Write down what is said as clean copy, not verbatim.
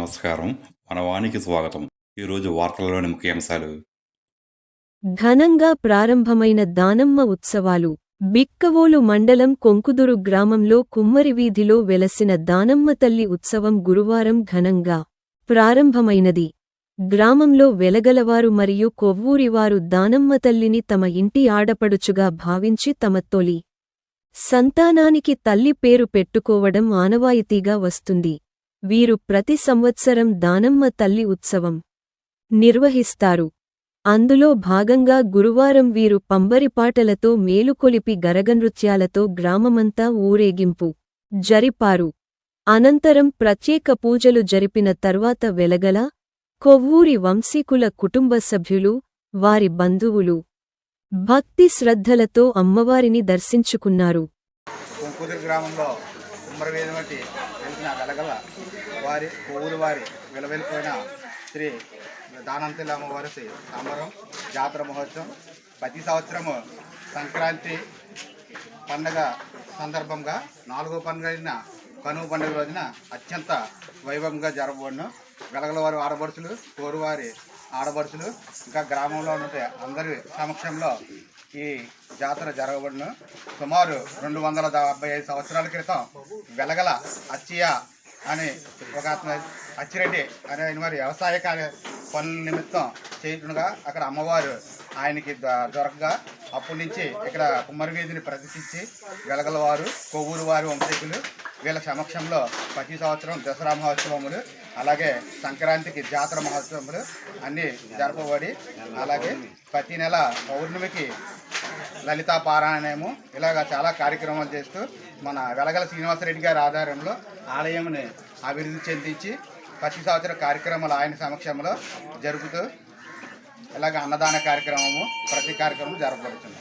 నమస్కారం. మన వానికి స్వాగతం. ఈరోజు వార్తలలోని ముఖ్యాంశాలు. ఘనంగా ప్రారంభమైన దానమ్మ ఉత్సవాలు. బిక్కవోలు మండలం కొంకుదురు గ్రామంలో కుమ్మరివీధిలో వెలసిన దానమ్మ తల్లి ఉత్సవం గురువారం ఘనంగా ప్రారంభమైనది. గ్రామంలో వెలగలవారు మరియు కొవ్వూరివారు దానమ్మ తల్లిని తమ ఇంటి ఆడపడుచుగా భావించి తమ తొలి సంతానానికి తల్లి పేరు పెట్టుకోవడం ఆనవాయితీగా వస్తుంది. వీరు ప్రతి సంవత్సరం దానమ్మ తల్లి ఉత్సవం నిర్వహిస్తారు. అందులో భాగంగా గురువారం వీరు పంబరిపాటలతో మేలుకొలిపి గరగనృత్యాలతో గ్రామమంతా ఊరేగింపు జరిపారు. అనంతరం ప్రత్యేక పూజలు జరిపిన తర్వాత వెలగల, కొవ్వూరి వంశీకుల కుటుంబ సభ్యులు, వారి బంధువులు భక్తి శ్రద్ధలతో అమ్మవారిని దర్శించుకున్నారు. కొంకుదురు గ్రామంలో కుమ్మరివీధి వంటి వెలిసిన వెలగల వారి కొవ్వూరు వారి వెలవెలిపోయిన శ్రీ దానంతల్లి అమ్మవారి సంబరం జాతర మహోత్సవం ప్రతి సంవత్సరము సంక్రాంతి పండగ సందర్భంగా 4వ పండుగ అయిన కనుమ పండుగ రోజున అత్యంత వైభవంగా జరగబడును. వెలగల వారి ఆడపడుచులు, కోరువారి ఆడపడుచులు, ఇంకా గ్రామంలో ఉంటే అందరి సమక్షంలో ఈ జాతర జరగబడును. సుమారు 275 సంవత్సరాల క్రితం వెలగల అచ్చయ్య అని ఒక అచ్చిరెడ్డి అనే వారి వ్యవసాయ పనుల నిమిత్తం చేయకుండా అక్కడ అమ్మవారు ఆయనకి దొరకగా అప్పటి నుంచి ఇక్కడ కుమ్మరివీధిని ప్రదర్శించి వెలగల వారు, కొవ్వూరు వారి వంశీకులు వీళ్ళ సమక్షంలో ప్రతి సంవత్సరం దసరా మహోత్సవములు, అలాగే సంక్రాంతికి జాతర మహోత్సవములు అన్నీ జరపబడి, అలాగే ప్రతి నెల పౌర్ణమికి లలితా పారాయణము ఇలాగ చాలా కార్యక్రమాలు చేస్తూ మన వెలగల శ్రీనివాసరెడ్డి గారి ఆధ్వర్యంలో ఆలయంని అభివృద్ధి చెందించి ప్రతి సంవత్సరం కార్యక్రమాలు ఆయన సమక్షంలో జరుపుతూ ఇలాగ అన్నదాన కార్యక్రమము ప్రతి కార్యక్రమం జరపబడుతుంది.